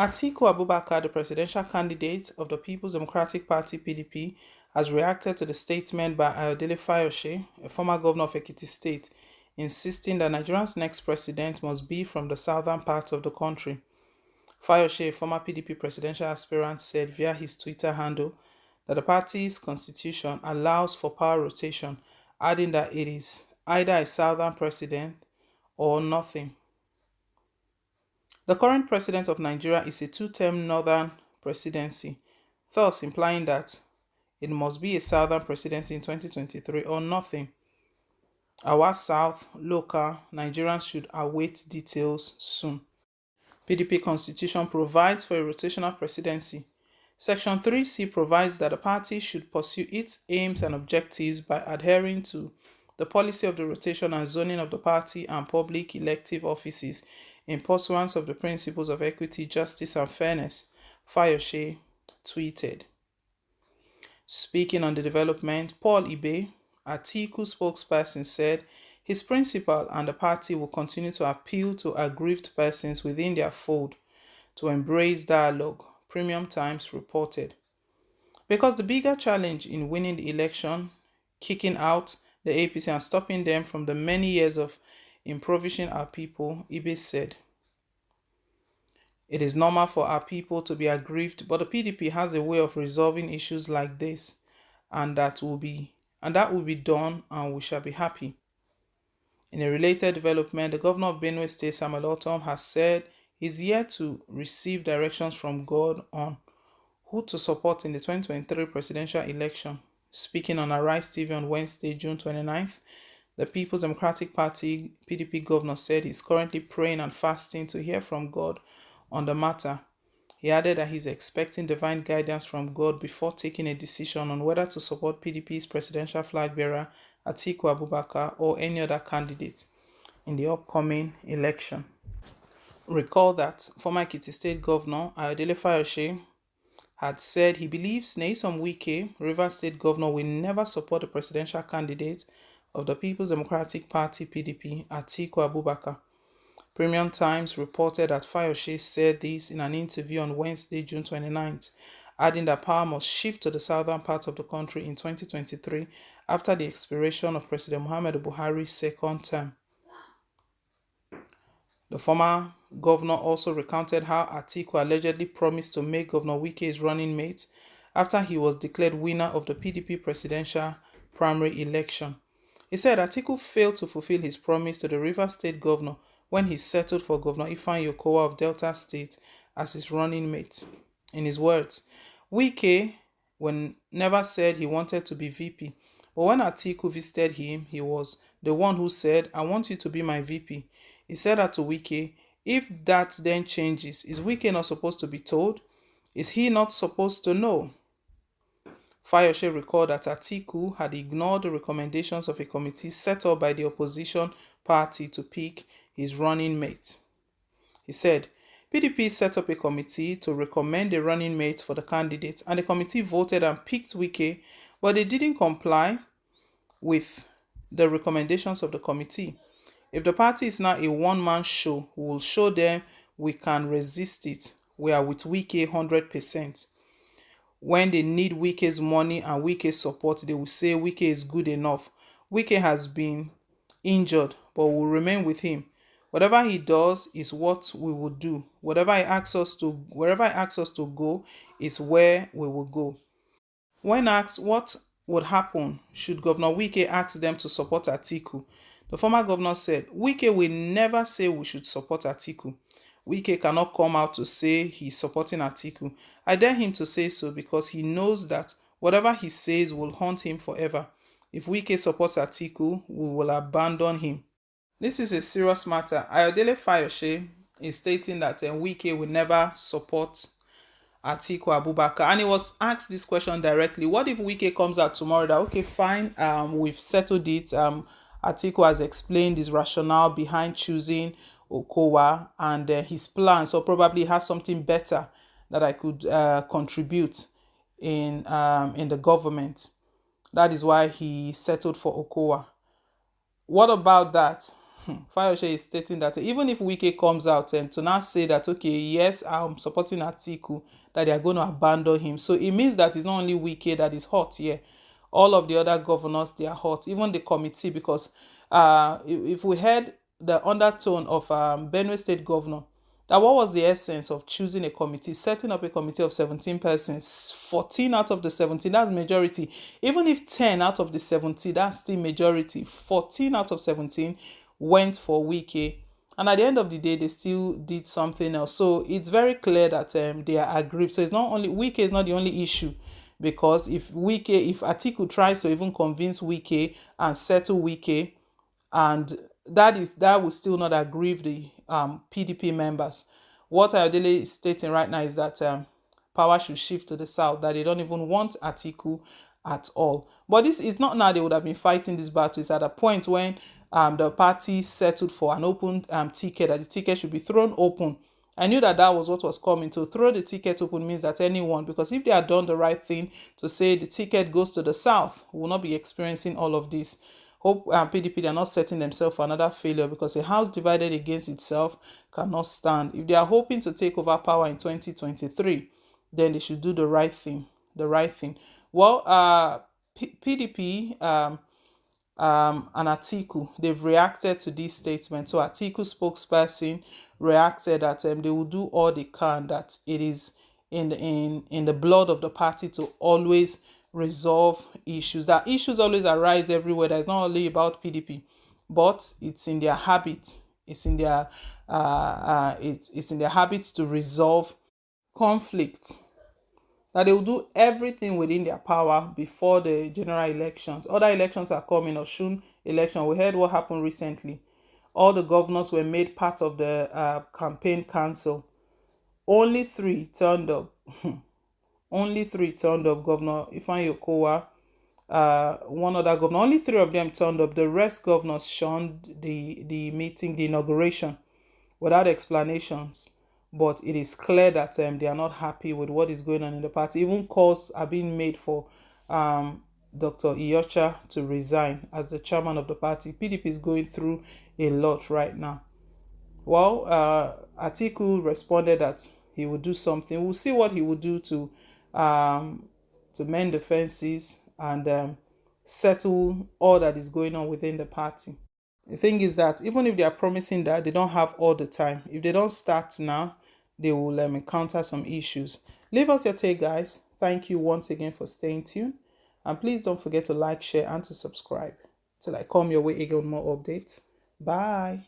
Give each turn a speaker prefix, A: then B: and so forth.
A: Atiku Abubakar, the presidential candidate of the People's Democratic Party (PDP), has reacted to the statement by Fayose, a former governor of Ekiti State, insisting that Nigeria's next president must be from the southern part of the country. Fayose, a former PDP presidential aspirant, said via his Twitter handle that the party's constitution allows for power rotation, adding that it is either a southern president or nothing. The current president of Nigeria is a two-term northern presidency, thus implying that it must be a southern presidency in 2023 or nothing. Our South, local, Nigerians should await details soon. PDP constitution provides for a rotational presidency. Section 3C provides that the party should pursue its aims and objectives by adhering to the policy of the rotation and zoning of the party and public elective offices in pursuance of the principles of equity, justice, and fairness, Fayose tweeted. Speaking on the development, Paul Ibe, ATIKU spokesperson, said his principal and the party will continue to appeal to aggrieved persons within their fold to embrace dialogue, Premium Times reported. Because the bigger challenge in winning the election, kicking out the APC and stopping them from the many years of impoverishing our people, Ibe said. It is normal for our people to be aggrieved, but the PDP has a way of resolving issues like this, and that will be done, and we shall be happy. In a related development, the governor of Benue State, Samuel Ortom, has said he's yet to receive directions from God on who to support in the 2023 presidential election. Speaking on Arise TV on Wednesday, June 29th, the People's Democratic Party (PDP) governor said he's currently praying and fasting to hear from God on the matter. He added that he's expecting divine guidance from God before taking a decision on whether to support PDP's presidential flag bearer Atiku Abubakar or any other candidate in the upcoming election. Recall that former Ekiti State Governor Ayodele Fayose had said he believes Nyesom Wike, Rivers State Governor, will never support the presidential candidate of the People's Democratic Party (PDP), Atiku Abubakar. Premium Times reported that Fayose said this in an interview on Wednesday, June 29th, adding that power must shift to the southern part of the country in 2023 after the expiration of President Muhammadu Buhari's second term. The former governor also recounted how Atiku allegedly promised to make Governor Wike his running mate after he was declared winner of the PDP presidential primary election. He said Atiku failed to fulfill his promise to the Rivers State Governor when he settled for Governor Ifeanyi Okowa of Delta State as his running mate. In his words, Wike never said he wanted to be VP, but when Atiku visited him, he was the one who said, "I want you to be my VP." He said that to Wike. If that then changes, is Wike not supposed to be told? Is he not supposed to know? Fayose recalled that Atiku had ignored the recommendations of a committee set up by the opposition party to pick his running mate. He said, PDP set up a committee to recommend a running mate for the candidate, and the committee voted and picked Wike, but they didn't comply with the recommendations of the committee. If the party is now a one-man show, we will show them we can resist it. We are with Wike 100%. When they need Wike's money and Wike's support, they will say Wike is good enough. Wike has been injured, but we will remain with him. Whatever he does is what we will do. Wherever he asks us to go is where we will go. When asked what would happen should Governor Wike ask them to support Atiku, the former governor said, Wike will never say we should support Atiku. Wike cannot come out to say he's supporting Atiku. I dare him to say so because he knows that whatever he says will haunt him forever. If Wike supports Atiku, we will abandon him. This is a serious matter. Ayodele Fayose is stating that Wike will never support Atiku Abubakar, and he was asked this question directly. What if Wike comes out tomorrow that, okay, fine, we've settled it, Atiku has explained his rationale behind choosing Okowa and his plan, so probably has something better that I could contribute in the government. That is why he settled for Okowa. What about that? Fayose is stating that even if Wike comes out and to now say that, okay, yes, I'm supporting Atiku, that they are going to abandon him. So it means that it's not only Wike that is hot here. All of the other governors, they are hot, even the committee, because if we heard the undertone of Benue State Governor, that what was the essence of choosing a committee, setting up a committee of 17 persons, 14 out of the 17, that's majority. Even if 10 out of the 70, that's still majority. 14 out of 17 went for Wike. And at the end of the day, they still did something else. So it's very clear that they are aggrieved. So it's not only, Wike is not the only issue. Because if Atiku tries to even convince Wike and settle Wike, and that will still not aggrieve the PDP members. What Ayodele is stating right now is that power should shift to the south, that they don't even want Atiku at all. But this is not now they would have been fighting this battle. It's at a point when the party settled for an open ticket, that the ticket should be thrown open. I knew that that was what was coming. To throw the ticket open means that anyone, because if they had done the right thing to say the ticket goes to the south, we will not be experiencing all of this. Hope PDP, they are not setting themselves for another failure, because a house divided against itself cannot stand. If they are hoping to take over power in 2023, then they should do the right thing. The right thing. Well, PDP and Atiku, they've reacted to this statement. So Atiku spokesperson reacted that they will do all they can, that it is in the blood of the party to always resolve issues. That issues always arise everywhere. That's not only about PDP, but it's in their habit. It's in their it's in their habits to resolve conflict. That they will do everything within their power before the general elections. Other elections are coming, Osun election. We heard what happened recently. All the governors were made part of the campaign council. Only 3 turned up. Only 3 turned up. Governor Ifeanyi Okowa, one other governor. Only 3 of them turned up. The rest governors shunned the meeting, the inauguration, without explanations. But it is clear that they are not happy with what is going on in the party. Even calls are being made for Dr. Iyorchia to resign as the chairman of the party. PDP is going through a lot right now. Well, Atiku responded that he would do something. We'll see what he would do to mend the fences and settle all that is going on within the party. The thing is that even if they are promising that, they don't have all the time. If they don't start now, they will encounter some issues. Leave us your take, guys. Thank you once again for staying tuned. And please don't forget to like, share, and to subscribe. Till I come your way again with more updates. Bye.